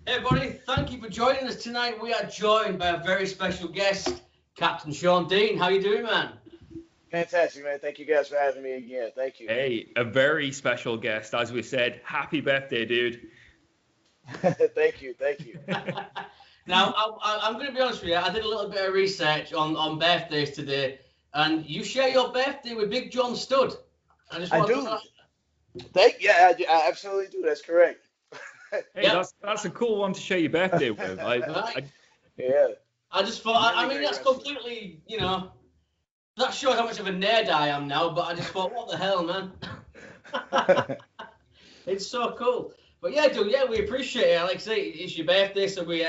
Hey everybody, thank you for joining us tonight. We are joined by a very special guest, Captain Shawn Dean. How you doing, man? Fantastic, man. Thank you guys for having me again. Thank you. Hey, a very special guest, as we said. Happy birthday, dude. Thank you. Thank you. Now, I'm going to be honest with you. I did a little bit of research on birthdays today, and you share your birthday with Big John Studd. I do. I absolutely do. That's correct. Hey, that's a cool one to share your birthday with. Yeah. I just thought, I Really mean, great that's wrestler. completely, that shows how much of a nerd I am now, but I just thought, what the hell, man? It's so cool. But yeah, dude, we appreciate it. Like I say, it's your birthday, so we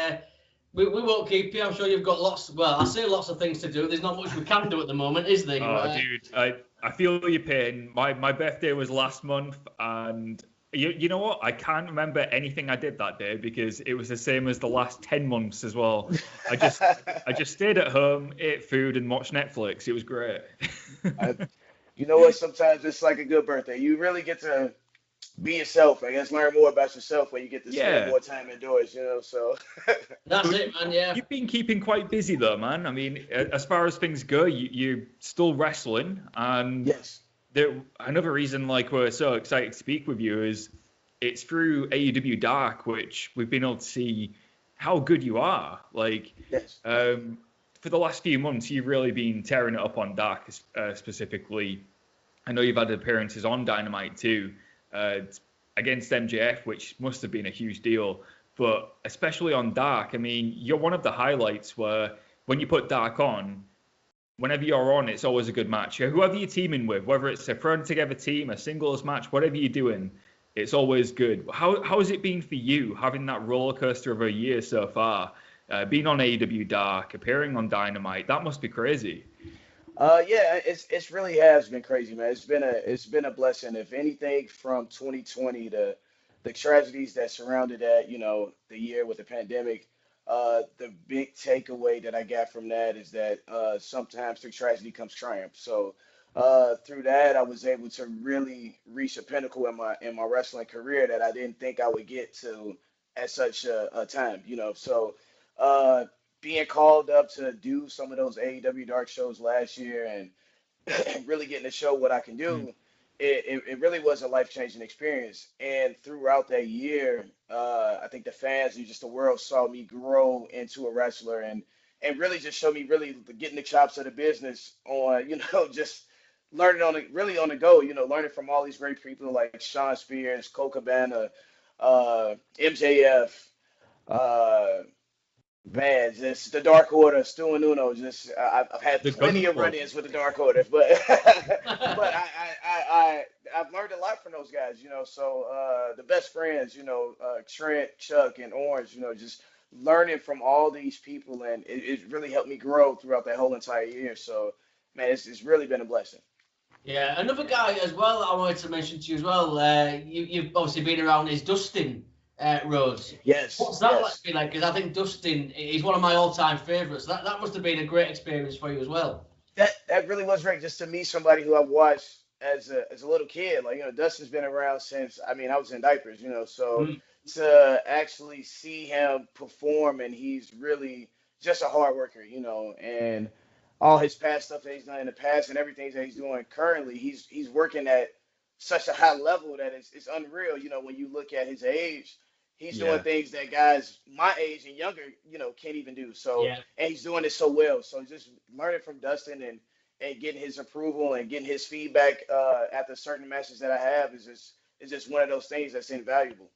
won't keep you. I'm sure you've got lots of things to do. There's not much we can do at the moment, is there? Dude, I feel your pain. My birthday was last month, and you know what? I can't remember anything I did that day because it was the same as the last 10 months as well. I just stayed at home, ate food, and watched Netflix. It was great. You know what? Sometimes it's like a good birthday. You really get to be yourself. I guess learn more about yourself when you get to spend more time indoors. So. That's it, man. Yeah. You've been keeping quite busy though, man. I mean, as far as things go, you're still wrestling, and Yes. Another reason like we're so excited to speak with you is it's through AEW Dark, which we've been able to see how good you are. Like, Yes. For the last few months, you've really been tearing it up on Dark specifically. I know you've had appearances on Dynamite too, against MJF, which must have been a huge deal. But especially on Dark, I mean, you're one of the highlights where when you put Dark on, whenever you're on, it's always a good match. Whoever you're teaming with, whether it's a thrown together team, a singles match, whatever you're doing, it's always good. How has it been for you having that roller coaster of a year so far? Being on AEW Dark, appearing on Dynamite, that must be crazy. Yeah, it's really has been crazy, man. It's been a blessing. If anything, from 2020 to the tragedies that surrounded that, the year with the pandemic, the big takeaway that I got from that is that sometimes through tragedy comes triumph. So through that, I was able to really reach a pinnacle in my wrestling career that I didn't think I would get to at such a time. So uh, being called up to do some of those AEW Dark shows last year and really getting to show what I can Mm. do, it really was a life changing experience. And throughout that year, I think the fans and just the world saw me grow into a wrestler and really just show me really getting the chops of the business on, just learning really on the go, learning from all these great people like Sean Spears, Cole Cabana, MJF. Man, just the Dark Order, Stu and Uno. Just I've had The Gun plenty of Club. run-ins with the Dark Order, but I've learned a lot from those guys. So the best friends, Trent, Chuck, and Orange. Just learning from all these people, and it really helped me grow throughout that whole entire year. So man, it's really been a blessing. Yeah, another guy as well that I wanted to mention to you as well. You've obviously been around is Dustin Rhodes. Yes, What's that like yes. been like? Because I think Dustin is one of my all-time favorites. That must have been a great experience for you as well. That really was great just to meet somebody who I watched as a little kid. Like, Dustin's been around since I mean I was in diapers, so Mm. to actually see him perform and he's really just a hard worker, and all his past stuff that he's done in the past and everything that he's doing currently, he's working at such a high level that it's unreal, when you look at his age. He's doing Yeah. things that guys my age and younger, can't even do. So Yeah. and he's doing it so well. So just learning from Dustin and getting his approval and getting his feedback after certain matches that I have is just one of those things that's invaluable.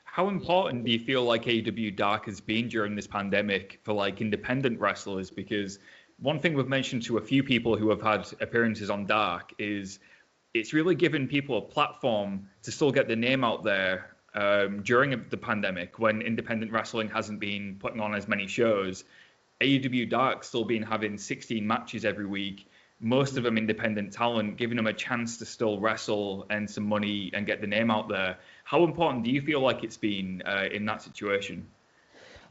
How important do you feel like AEW Dark has been during this pandemic for like independent wrestlers? Because one thing we've mentioned to a few people who have had appearances on Dark is it's really given people a platform to still get their name out there during the pandemic when independent wrestling hasn't been putting on as many shows. AEW Dark still been having 16 matches every week, most of them independent talent, giving them a chance to still wrestle and some money and get the name out there. How important do you feel like it's been in that situation?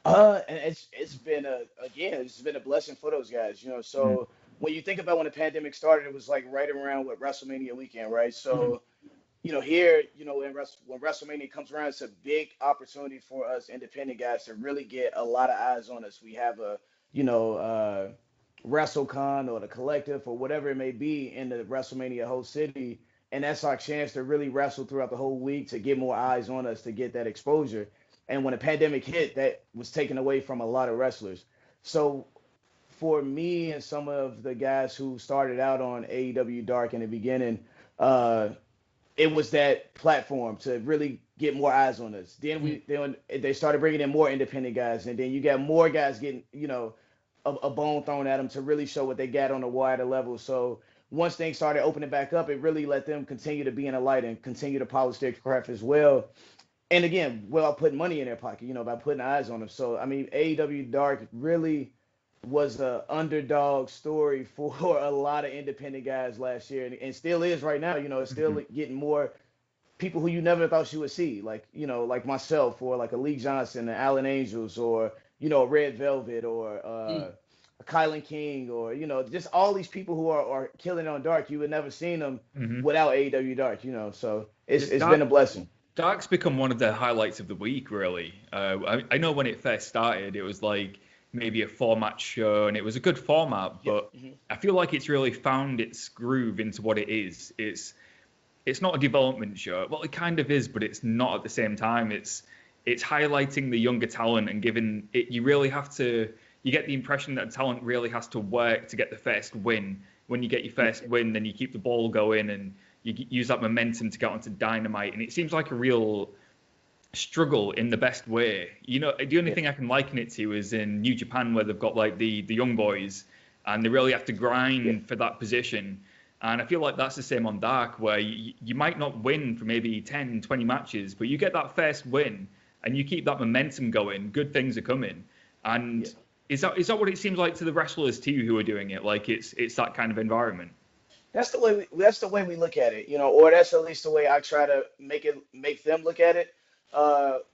And it's been a blessing for those guys, Mm. So when you think about when the pandemic started, it was like right around what WrestleMania weekend, right? Mm. So here, when WrestleMania comes around, it's a big opportunity for us independent guys to really get a lot of eyes on us. We have WrestleCon or the Collective or whatever it may be in the WrestleMania host city, and that's our chance to really wrestle throughout the whole week to get more eyes on us, to get that exposure. And when the pandemic hit, that was taken away from a lot of wrestlers. So for me and some of the guys who started out on AEW Dark in the beginning, it was that platform to really get more eyes on us. Then they started bringing in more independent guys, and then you got more guys getting, a bone thrown at them to really show what they got on a wider level. So once things started opening back up, it really let them continue to be in the light and continue to polish their craft as well. And again, without putting money in their pocket, by putting eyes on them. So, I mean, AEW Dark really was an underdog story for a lot of independent guys last year, and still is right now. It's still getting more people who you never thought you would see, like myself, or like a Lee Johnson, and Allen Angels, or Red Velvet, or Kylan King, or just all these people who are killing on Dark. You would never seen them without AEW Dark. So it's been a blessing. Dark's become one of the highlights of the week, really. I know when it first started, it was like maybe a 4-match show, and it was a good format, but I feel like it's really found its groove into what it is. It's not a development show. Well, it kind of is, but it's not at the same time. It's highlighting the younger talent and giving it. You get the impression that talent really has to work to get the first win. When you get your first win, then you keep the ball going and you use that momentum to get onto Dynamite. And it seems like a real struggle in the best way. The only thing I can liken it to is in New Japan, where they've got like the young boys, and they really have to grind for that position. And I feel like that's the same on Dark, where you might not win for maybe 10, 20 matches, but you get that first win and you keep that momentum going, good things are coming. And is that what it seems like to the wrestlers too who are doing it? Like it's that kind of environment. That's the way we look at it, or that's at least the way I try to make them look at it.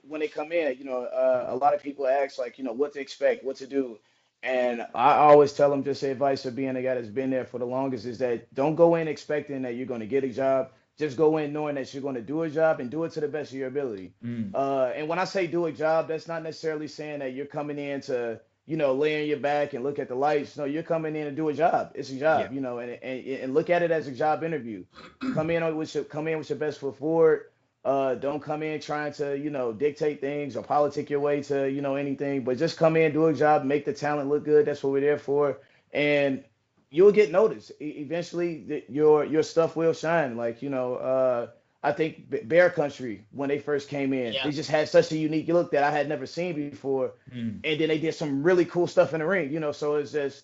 When they come in, a lot of people ask like, what to expect, what to do. And I always tell them, just advice for being a guy that's been there for the longest, is that don't go in expecting that you're going to get a job. Just go in knowing that you're going to do a job and do it to the best of your ability. And when I say do a job, that's not necessarily saying that you're coming in to, lay on your back and look at the lights. No, you're coming in to do a job. It's a job, and look at it as a job interview. Come in with your best foot forward. Don't come in trying to, dictate things or politic your way to, anything, but just come in, do a job, make the talent look good. That's what we're there for. And you'll get noticed. Eventually, your stuff will shine. Like, I think Bear Country, when they first came in, they just had such a unique look that I had never seen before. And then they did some really cool stuff in the ring, so it's just,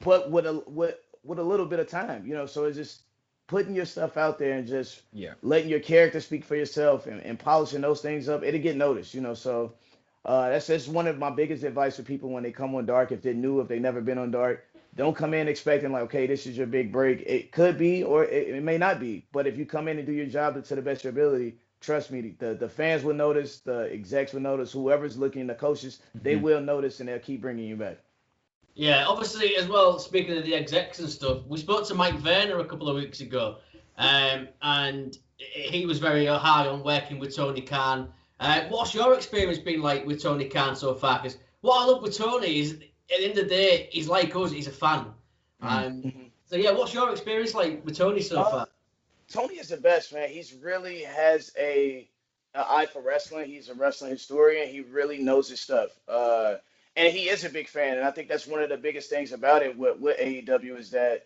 but with a little bit of time, so it's just putting your stuff out there and just letting your character speak for yourself and polishing those things up. It'll get noticed, so that's one of my biggest advice for people when they come on Dark. If they've never been on Dark, don't come in expecting like, okay, this is your big break. It could be, or it may not be, but if you come in and do your job to the best of your ability, trust me, the fans will notice, the execs will notice, whoever's looking, the coaches, they will notice, and they'll keep bringing you back. Yeah, obviously, as well, speaking of the execs and stuff, we spoke to Mike Werner a couple of weeks ago, and he was very high on working with Tony Khan. What's your experience been like with Tony Khan so far? Because what I love with Tony is, at the end of the day, he's like us, he's a fan. So, yeah, what's your experience like with Tony so far? Tony is the best, man. He's really has an eye for wrestling. He's a wrestling historian. He really knows his stuff. And he is a big fan, and I think that's one of the biggest things about it with AEW is that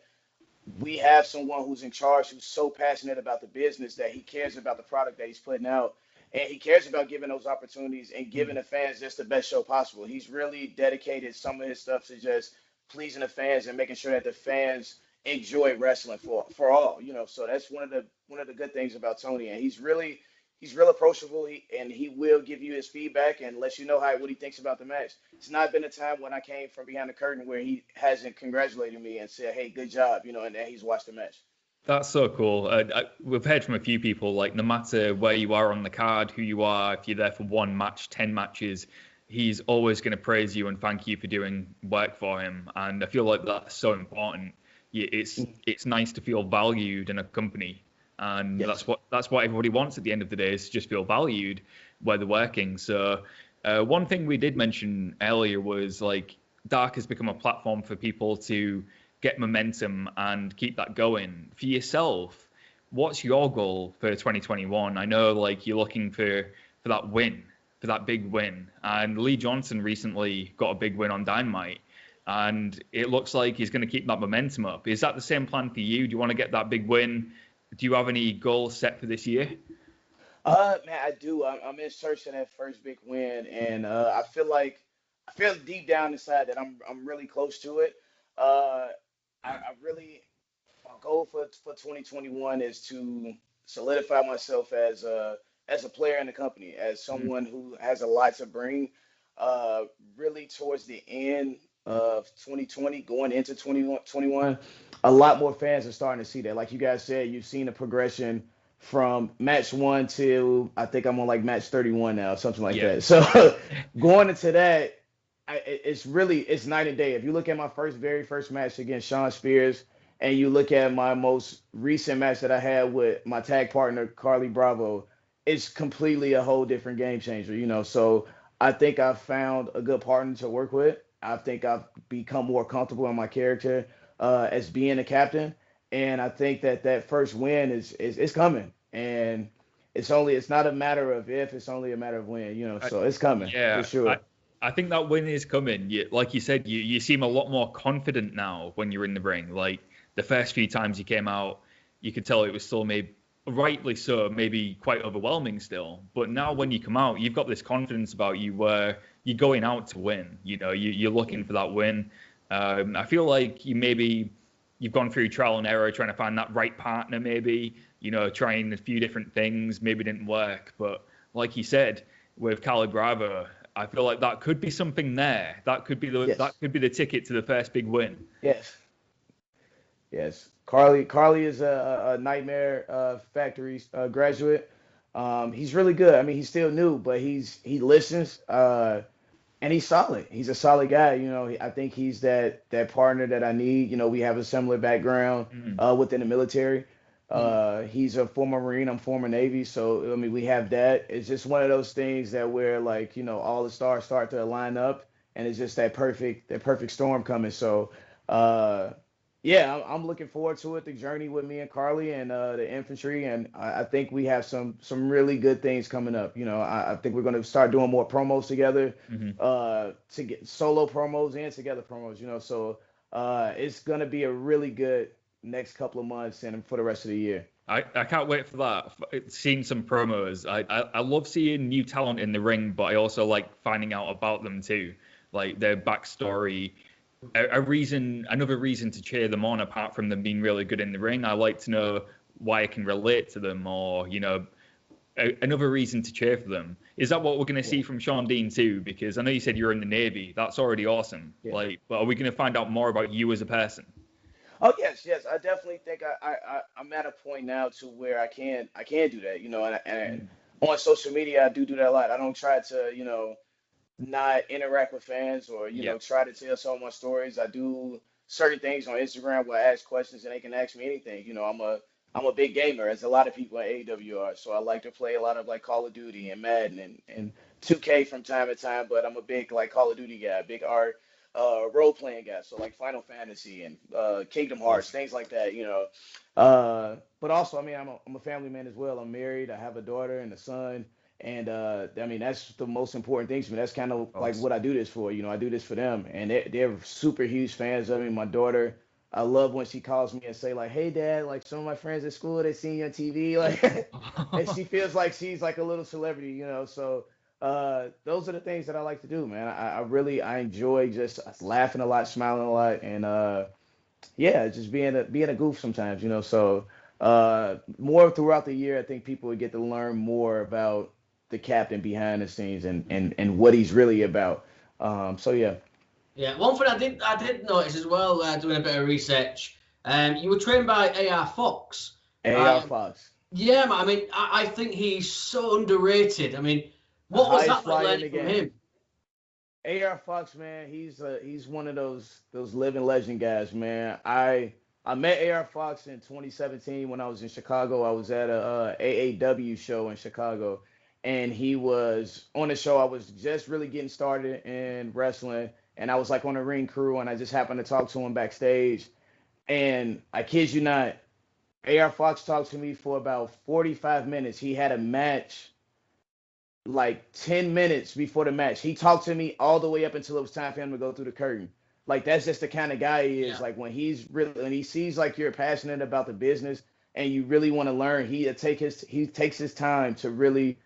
we have someone who's in charge who's so passionate about the business that he cares about the product that he's putting out, and he cares about giving those opportunities and giving the fans just the best show possible. He's really dedicated some of his stuff to just pleasing the fans and making sure that the fans enjoy wrestling for all. So that's one of the good things about Tony, and he's real approachable, and he will give you his feedback and let you know what he thinks about the match. It's not been a time when I came from behind the curtain where he hasn't congratulated me and said, hey, good job, and that he's watched the match. That's so cool. We've heard from a few people, like, no matter where you are on the card, who you are, if you're there for 1 match, 10 matches, he's always going to praise you and thank you for doing work for him. And I feel like that's so important. It's nice to feel valued in a company. And Yes. that's what everybody wants at the end of the day, is to just feel valued where they're working. So one thing we did mention earlier was like Dark has become a platform for people to get momentum and keep that going. For yourself, what's your goal for 2021? I know like you're looking for that win, for that big win. And Lee Johnson recently got a big win on Dynamite. And it looks like he's going to keep that momentum up. Is that the same plan for you? Do you want to get that big win? Do you have any goals set for this year? Man, I do. I'm in search of that first big win, and I feel deep down inside that I'm really close to it. Uh, I really my goal for 2021 is to solidify myself as a player in the company, as Mm. someone who has a lot to bring. Really towards the end of 2020, going into 2021, a lot more fans are starting to see that. Like you guys said, you've seen the progression from match 1 to I think I'm on like match 31 now, something like Yeah. that. So going into that, it's night and day. If you look at my very first match against Sean Spears, and you look at my most recent match that I had with my tag partner Carly Bravo, it's completely a whole different game changer, So I think I've found a good partner to work with. I think I've become more comfortable in my character as being a captain, and I think that first win is coming, and it's not a matter of if, it's only a matter of when, So it's coming for Yeah, sure. I think that win is coming. Like you said, you seem a lot more confident now when you're in the ring. Like the first few times you came out, you could tell it was still maybe, rightly so, maybe quite overwhelming still. But now when you come out, you've got this confidence about you where you're going out to win. You're looking for that win. I feel like you've gone through trial and error trying to find that right partner, maybe, trying a few different things, maybe didn't work. But like you said, with Cali Bravo, I feel like that could be something there. That could be Yes, the ticket to the first big win. yes. Yes, Carly is a Nightmare Factory graduate. He's really good. I mean, he's still new, but he listens, and he's solid. He's a solid guy. I think he's that partner that I need. We have a similar background Mm. within the military. He's a former Marine. I'm former Navy, so I mean, we have that. It's just one of those things that where like all the stars start to line up, and it's just that perfect storm coming. So. Yeah, I'm looking forward to it. The journey with me and Carly and the infantry, and I think we have some really good things coming up. I think we're going to start doing more promos together, Hmm. to get solo promos and together promos. So it's going to be a really good next couple of months and for the rest of the year. I can't wait for that. Seeing some promos. I love seeing new talent in the ring, but I also like finding out about them too, like their backstory. Another reason to cheer them on apart from them being really good in the ring. I like to know why I can relate to them, or another reason to cheer for them. Is that what we're going to see from Shawn Dean too? Because I know you said you're in the Navy. That's already awesome. Yeah. But are we going to find out more about you as a person? Oh yes. I definitely think I'm at a point now to where I can do that. And Mm. on social media I do that a lot. I don't try to not interact with fans or Yep. try to tell some of my stories. I do certain things on Instagram where I ask questions and they can ask me anything. I'm a big gamer, as a lot of people at AEW are. So I like to play a lot of like Call of Duty and Madden and 2K from time to time. But I'm a big like Call of Duty guy, big art role playing guy. So like Final Fantasy and Kingdom Hearts, Awesome. things like that. But also, I mean, I'm a family man as well. I'm married. I have a daughter and a son. And I mean, that's the most important thing to me. That's kind of like Awesome. what I do this for. I do this for them, and they're super huge fans of me. My daughter, I love when she calls me and say like, "Hey, Dad, like some of my friends at school, they seen you on TV," like, and she feels like she's like a little celebrity. So those are the things that I like to do, man. I really I enjoy just laughing a lot, smiling a lot, and yeah, just being a goof sometimes. So more throughout the year, I think people would get to learn more about the captain behind the scenes and what he's really about. So yeah. Yeah, one thing I did notice as well, doing a bit of research. You were trained by AR Fox. AR Um, Fox, yeah, man, I mean, I think he's so underrated. I mean, the what was highest that like flyer in learning the from game. him? AR Fox, man, he's one of those living legend guys, man. I I met AR Fox in 2017 when I was in Chicago. I was at a AAW show in Chicago, and he was on the show. I was just really getting started in wrestling, and I was like on the ring crew, and I just happened to talk to him backstage. And I kid you not, AR Fox talked to me for about 45 minutes. He had a match like 10 minutes before the match. He talked to me all the way up until it was time for him to go through the curtain. Like that's just the kind of guy he is. Yeah. Like when he sees like you're passionate about the business and you really want to learn, he takes his time to really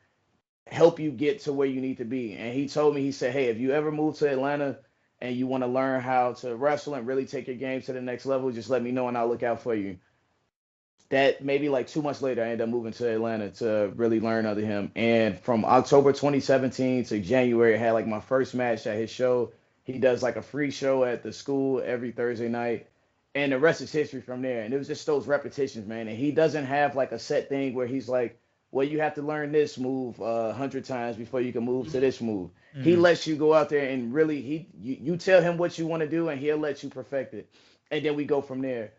help you get to where you need to be. And he told me, he said, hey, if you ever move to Atlanta and you want to learn how to wrestle and really take your game to the next level, just let me know and I'll look out for you. That maybe like 2 months later, I ended up moving to Atlanta to really learn under him. And from October 2017 to January, I had like my first match at his show. He does like a free show at the school every Thursday night. And the rest is history from there. And it was just those repetitions, man. And he doesn't have like a set thing where he's like, well, you have to learn this move 100 times before you can move to this move. Mm-hmm. He lets you go out there and really, you tell him what you want to do and he'll let you perfect it. And then we go from there.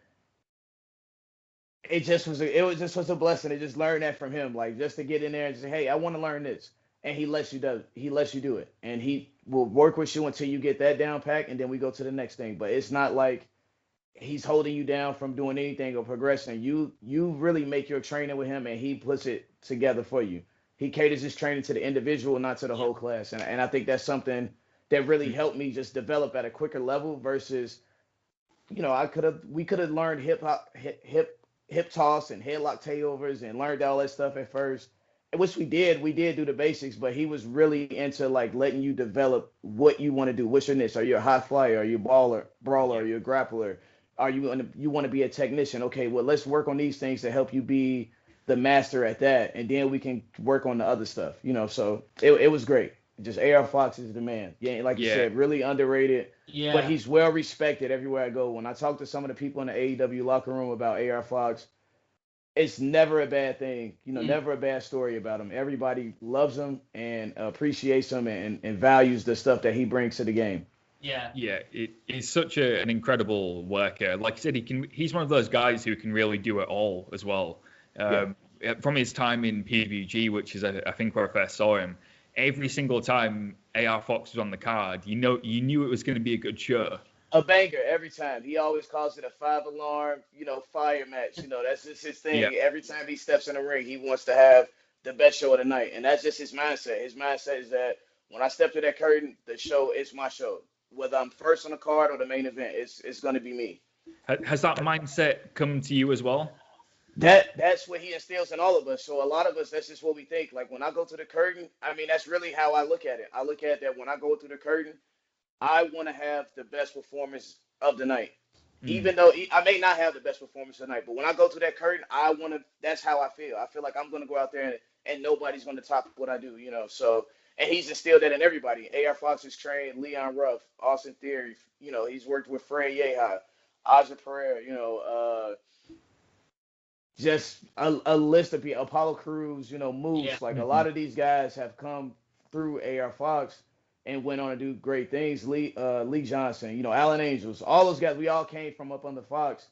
It just was a blessing to just learn that from him, like just to get in there and say, hey, I want to learn this, and he lets you do it, and he will work with you until you get that down pack, and then we go to the next thing. But it's not like he's holding you down from doing anything or progressing. You really make your training with him, and he puts it together for you. He caters his training to the individual, not to the whole class, and I think that's something that really helped me just develop at a quicker level versus, we could have learned hip toss and headlock takeovers and learned all that stuff at first, which we did do the basics, but he was really into like letting you develop what you want to do. What's your niche? Are you a high flyer? Are you a brawler? Are you a grappler? You want to be a technician? Okay, well, let's work on these things to help you be the master at that, and then we can work on the other stuff, so it was great. Just AR Fox is the man. Yeah, like you said, really underrated. Yeah. But he's well respected everywhere I go. When I talk to some of the people in the AEW locker room about AR Fox, it's never a bad thing. Never a bad story about him. Everybody loves him and appreciates him and values the stuff that he brings to the game. Yeah. Yeah, he's such an incredible worker. Like I said, he's one of those guys who can really do it all as well. From his time in PWG, which is I think where I first saw him, every single time AR Fox was on the card, you knew it was going to be a good show. A banger every time. He always calls it a 5-alarm, fire match. That's just his thing. Yeah. Every time he steps in the ring, he wants to have the best show of the night. And that's just his mindset. His mindset is that when I step to that curtain, the show is my show. Whether I'm first on the card or the main event, it's going to be me. Has that mindset come to you as well? That's what he instills in all of us. So a lot of us, that's just what we think. Like when I go through the curtain, that's really how I look at it. I look at that when I go through the curtain, I want to have the best performance of the night. Even though I may not have the best performance of the night, but when I go through that curtain, that's how I feel. I feel like I'm going to go out there and nobody's going to top what I do, So, and he's instilled that in everybody. AR Fox has trained Leon Ruff, Austin Theory, he's worked with Fred Yehi, Aja Pereira, just a list of people, Apollo Crews, Moose. Yeah. Like a lot of these guys have come through AR Fox and went on to do great things. Lee Johnson, Alan Angels, all those guys, we all came from up under Fox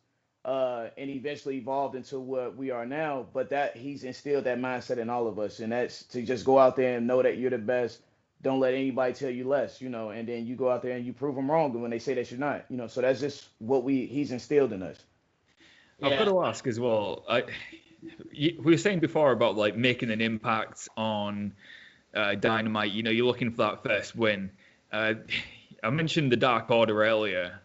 and eventually evolved into what we are now. But that he's instilled that mindset in all of us. And that's to just go out there and know that you're the best. Don't let anybody tell you less, and then you go out there and you prove them wrong when they say that you're not, so that's just what he's instilled in us. I've got to ask as well. We were saying before about like making an impact on Dynamite. You're looking for that first win. I mentioned the Dark Order earlier.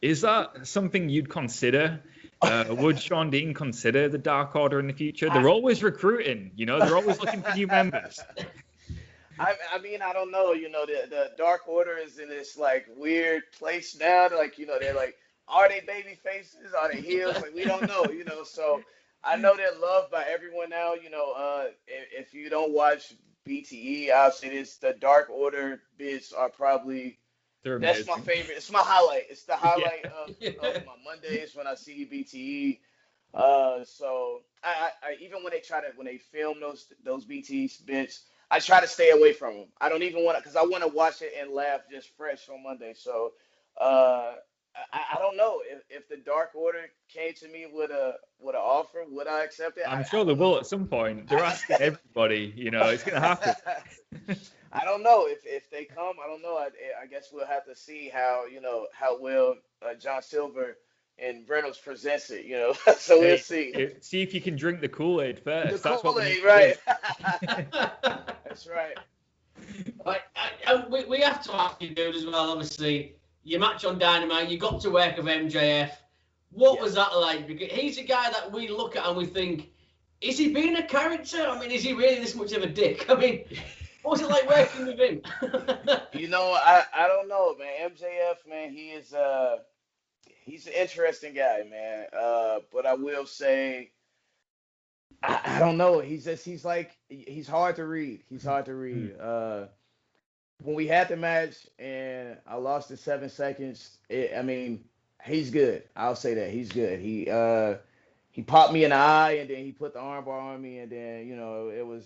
Is that something you'd consider? Would Shawn Dean consider the Dark Order in the future? They're always recruiting. They're always looking for new members. I don't know. The Dark Order is in this like weird place now. Like, they're like, are they baby faces? Are they heels? Like, we don't know, So I know they're loved by everyone now. If you don't watch BTE, I'll say this: the Dark Order bits are probably that's my favorite. It's my highlight. It's the highlight of my Mondays when I see BTE. So I even when they film those BTE bits, I try to stay away from them. I don't even want to because I want to watch it and laugh just fresh on Monday. So I don't know if the Dark Order came to me with an offer, would I accept it? I'm I sure they don't will know. at some point. They're asking everybody, it's going to happen. I don't know if they come. I don't know. I guess we'll have to see how how well John Silver and Reynolds presents it. So we'll Hey, see. see if you can drink the Kool-Aid The first. That's what we need Kool-Aid, to right? do. That's right. We have to ask you, dude, as well. Obviously, your match on Dynamite, you got to work with MJF. What was that like? Because he's a guy that we look at and we think, is he being a character? I mean, is he really this much of a dick? I mean, what was it like working with him? I don't know, man. MJF, man, he's an interesting guy, man. But I will say, I don't know. He's hard to read. He's hard to read. When we had the match and I lost in 7 seconds, I mean, he's good. I'll say that he's good. He popped me in the eye and then he put the armbar on me and then it was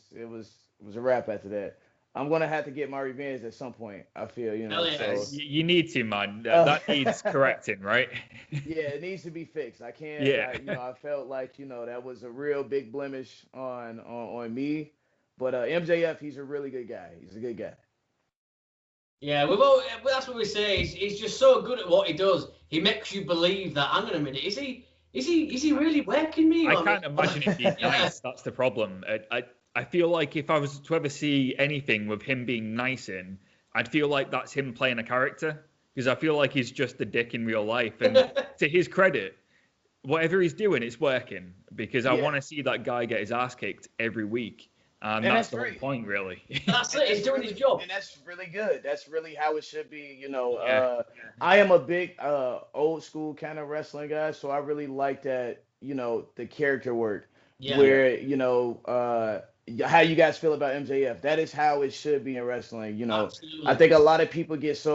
a wrap after that. I'm gonna have to get my revenge at some point. I feel Hell yeah. so. You need to, man. That needs correcting, right? Yeah, it needs to be fixed. I can't. Yeah. I felt like that was a real big blemish on me. But MJF, he's a really good guy. He's a good guy. Yeah, that's what we say. He's just so good at what he does. He makes you believe that. Hang on a minute, is he really working me? I can't imagine it being nice. That's the problem. I feel like if I was to ever see anything with him being nice in, I'd feel like that's him playing a character because I feel like he's just a dick in real life. And to his credit, whatever he's doing, it's working because I want to see that guy get his ass kicked every week. And that's the whole point, really. That's it. He's doing his job. And that's really good. That's really how it should be. Yeah. I am a big old school kind of wrestling guy, so I really like that, the character work. Yeah. Where, how you guys feel about MJF. That is how it should be in wrestling. Absolutely. I think a lot of people get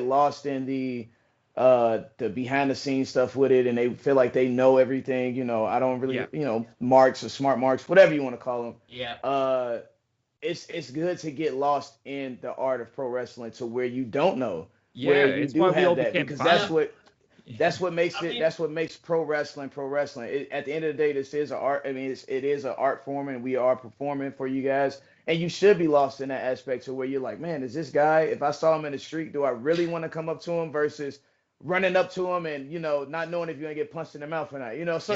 lost in the behind the scenes stuff with it and they feel like they know everything. I don't really, marks or smart marks, whatever you want to call them. Yeah. It's good to get lost in the art of pro wrestling to where you don't know. Yeah, where you it's do why we all have that became because fans. that's what makes I mean, that's what makes pro wrestling pro wrestling. At the end of the day, this is an art. I mean, it is an art form, and we are performing for you guys. And you should be lost in that aspect to where you're like, man, is this guy? If I saw him in the street, do I really want to come up to him versus running up to him and not knowing if you're gonna get punched in the mouth or not? So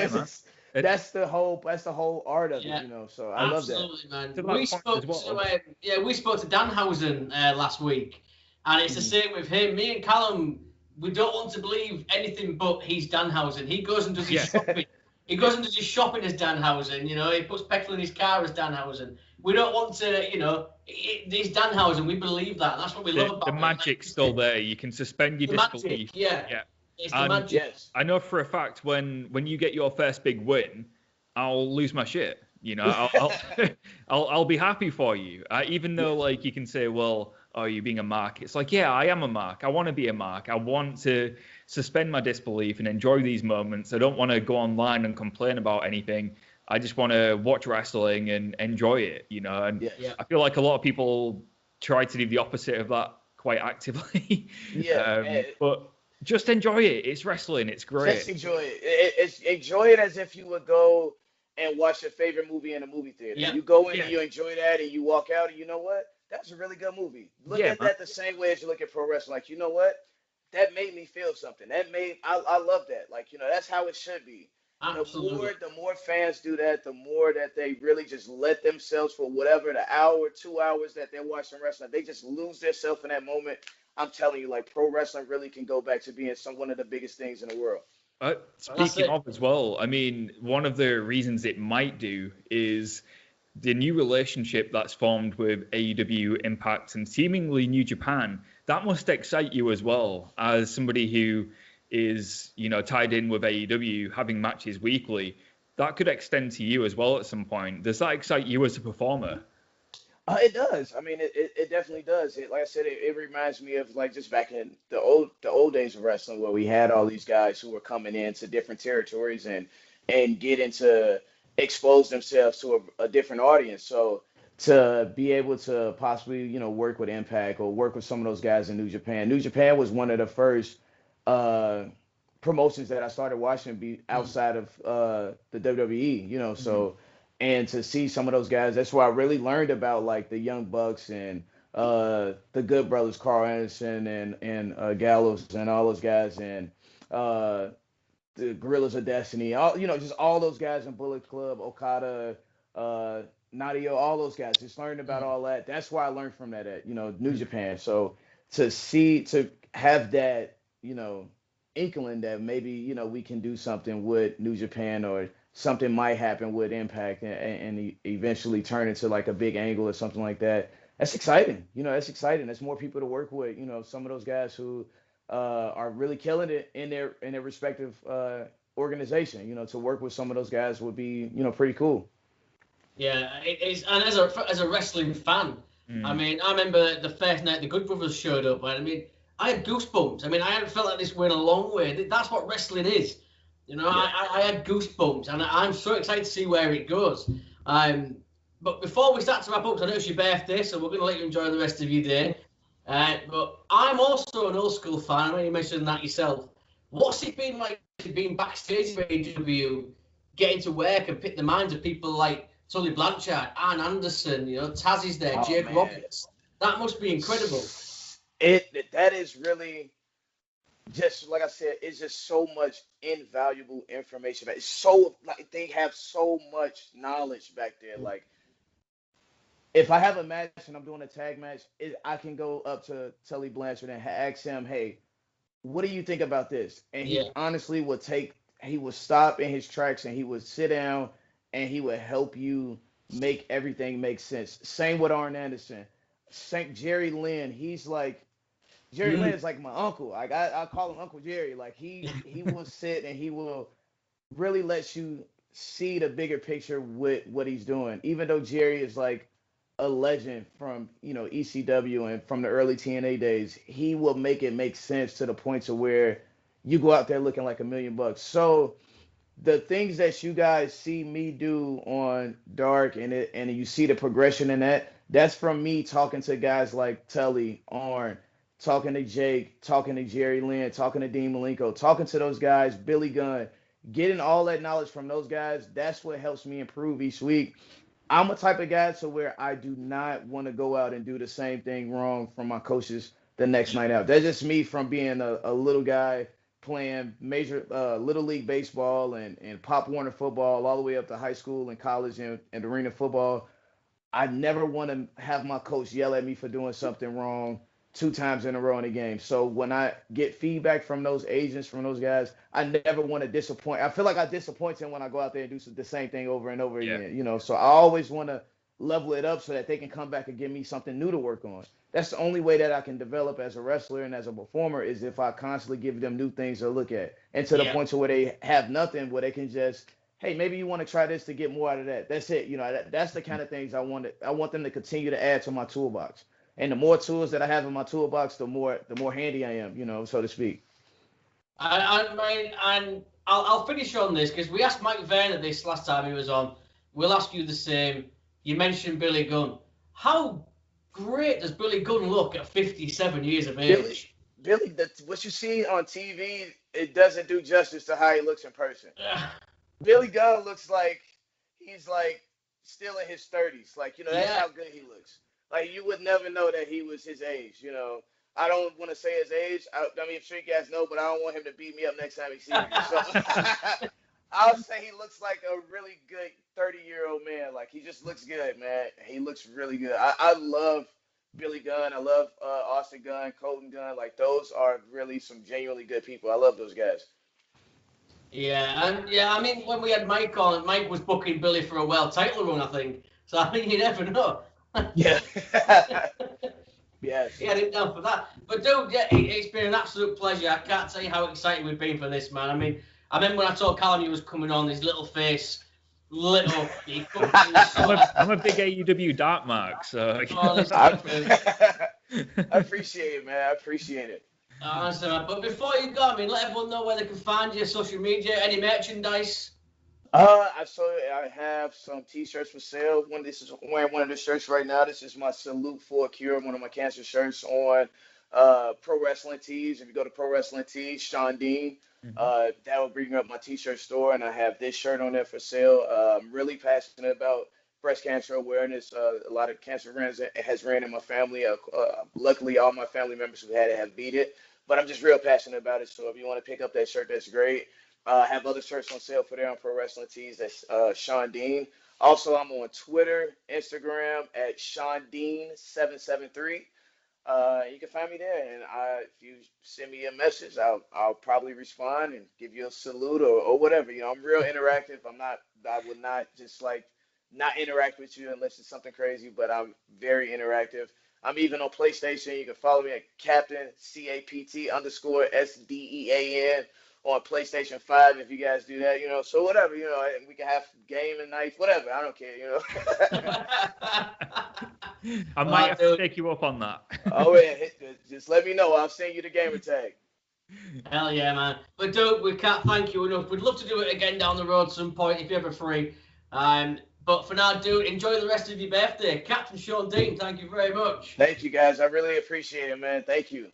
that's the whole art of it. So I love that. Absolutely, man. To that We point spoke as well. we spoke to Danhausen last week, and it's the same with him. Me and Callum, we don't want to believe anything but he's Danhausen. He goes and does his shopping. He goes and does his shopping as Danhausen. He puts petrol in his car as Danhausen. We don't want to, he's Danhausen. We believe that. And that's what we love about The him. magic's still there. You can suspend your disbelief. Magic, yeah. It's the And magic. Yes. I know for a fact when you get your first big win, I'll lose my shit. I'll be happy for you. Even though like you can say, well, are you being a mark? It's like, yeah, I am a mark. I want to be a mark. I want to suspend my disbelief and enjoy these moments. I don't want to go online and complain about anything. I just want to watch wrestling and enjoy it, And Yes. I feel like a lot of people try to do the opposite of that quite actively. But just enjoy it. It's wrestling. It's great. Just enjoy it. Enjoy it as if you would go and watch your favorite movie in a movie theater. Yeah. You go in and you enjoy that and you walk out and you know what? That's a really good movie. Look at that the same way as you look at pro wrestling. Like, you know what? That made me feel something. I love that. Like, that's how it should be. Absolutely. The more fans do that, the more that they really just let themselves for whatever the hour, 2 hours that they're watching wrestling, they just lose themselves in that moment. I'm telling you, like, pro wrestling really can go back to being one of the biggest things in the world. Speaking of as well, I mean, one of the reasons it might do is the new relationship that's formed with AEW Impact and seemingly New Japan. That must excite you as well as somebody who is, tied in with AEW, having matches weekly. That could extend to you as well at some point. Does that excite you as a performer? It does. I mean, it definitely does. Like I said, it reminds me of like just back in the old days of wrestling where we had all these guys who were coming into different territories and getting to expose themselves to a different audience. So to be able to possibly, work with Impact or work with some of those guys in New Japan. New Japan was one of the first promotions that I started watching be outside of the WWE, you know. So, and to see some of those guys, that's where I really learned about like the Young Bucks and the Good Brothers, Carl Anderson and Gallows and all those guys and the Gorillas of Destiny, all just all those guys in Bullet Club, Okada, Nadio, all those guys. Just learned about all that. That's why I learned from that at New Japan. So to have that inkling that maybe we can do something with New Japan or something might happen with Impact and eventually turn into like a big angle or something like that. That's exciting. That's exciting. That's more people to work with. Some of those guys who are really killing it in their respective organization. To work with some of those guys would be pretty cool. Yeah, it is. And as a wrestling fan, I mean, I remember the first night the Good Brothers showed up, and I mean, I had goosebumps. I mean, I hadn't felt like this way in a long way. That's what wrestling is. I had goosebumps, and I'm so excited to see where it goes. But before we start to wrap up, 'cause I know it's your birthday, so we're going to let you enjoy the rest of your day. But I'm also an old school fan. I know you mentioned that yourself. What's it been like being backstage at AEW, getting to work and pick the minds of people like Tully Blanchard, Arn Anderson, Taz is there, Jake Roberts. That must be incredible. That is really just like I said. It's just so much invaluable information. It's so like they have so much knowledge back there. Like if I have a match and I'm doing a tag match, I can go up to Tully Blanchard and ask him, "Hey, what do you think about this?" And he honestly would he would stop in his tracks and he would sit down and he would help you make everything make sense. Same with Arn Anderson. Jerry Lynn, Jerry Lynn is like my uncle. Like I call him Uncle Jerry. Like he will sit and he will really let you see the bigger picture with what he's doing. Even though Jerry is like a legend from ECW and from the early TNA days, he will make it make sense to the point to where you go out there looking like $1 million. So the things that you guys see me do on Dark and you see the progression in that's from me talking to guys like Tully, Arn, talking to Jake, talking to Jerry Lynn, talking to Dean Malenko, talking to those guys, Billy Gunn, getting all that knowledge from those guys. That's what helps me improve each week. I'm a type of guy to where I do not want to go out and do the same thing wrong from my coaches the next night out. That's just me from being a little guy playing major little league baseball and Pop Warner football all the way up to high school and college and arena football. I never want to have my coach yell at me for doing something wrong 2 times in a row in a game. So when I get feedback from those agents, from those guys, I never want to disappoint. I feel like I disappoint them when I go out there and do the same thing over and over again. So I always want to level it up so that they can come back and give me something new to work on. That's the only way that I can develop as a wrestler and as a performer is if I constantly give them new things to look at. And to the point to where they have nothing, where they can just, hey, maybe you want to try this to get more out of that. That's it. That's the kind of things I want them to continue to add to my toolbox. And the more tools that I have in my toolbox, the more handy I am, so to speak. I'll finish on this because we asked Mike Werner this last time he was on. We'll ask you the same. You mentioned Billy Gunn. How great does Billy Gunn look at 57 years of age? Billy, what you see on TV, it doesn't do justice to how he looks in person. Billy Gunn looks like he's like still in his 30s. Like, that's how good he looks. Like, you would never know that he was his age, I don't want to say his age. I mean, I'm sure you guys know, but I don't want him to beat me up next time he sees me. So I'll say he looks like a really good 30-year-old man. Like, he just looks good, man. He looks really good. I love Billy Gunn. I love Austin Gunn, Colton Gunn. Like, those are really some genuinely good people. I love those guys. I mean, when we had Mike on, Mike was booking Billy for a world title run, I think. So I mean, you never know. Yeah. Yes. Yeah, I didn't know for that. But dude, it's been an absolute pleasure. I can't tell you how excited we've been for this, man. I mean, I remember when I told Callum he was coming on, his little face lit up. I'm a big AEW Dark mark, so. I appreciate it, man. I appreciate it. Honestly, man. But before you go, I mean, let everyone know where they can find you, social media, any merchandise. I have some T-shirts for sale. This is wearing one of the shirts right now. This is my Salute for a Cure, one of my cancer shirts on Pro Wrestling Tees. If you go to Pro Wrestling Tees, Shawn Dean, that will bring up my t-shirt store, and I have this shirt on there for sale. I'm really passionate about breast cancer awareness. A lot of cancer has ran in my family. Luckily, all my family members who had it have beat it, but I'm just real passionate about it. So if you want to pick up that shirt, that's great. I have other shirts on sale for there on Pro Wrestling Tees. That's Shawn Dean. Also, I'm on Twitter, Instagram at Shawn Dean 773. You can find me there, and if you send me a message, I'll probably respond and give you a salute or whatever. I'm real interactive. I would not just not interact with you unless it's something crazy, but I'm very interactive. I'm even on PlayStation. You can follow me at Captain CAPT_SDEAN on PlayStation 5 if you guys do that, so whatever, we can have gaming nights, whatever, I don't care, I might have to take you up on that. Oh, yeah, just let me know. I'll send you the gamer tag. Hell yeah, man. But Doug, we can't thank you enough. We'd love to do it again down the road some point if you're ever free. But for now, dude, enjoy the rest of your birthday. Captain Shawn Dean, thank you very much. Thank you, guys. I really appreciate it, man. Thank you.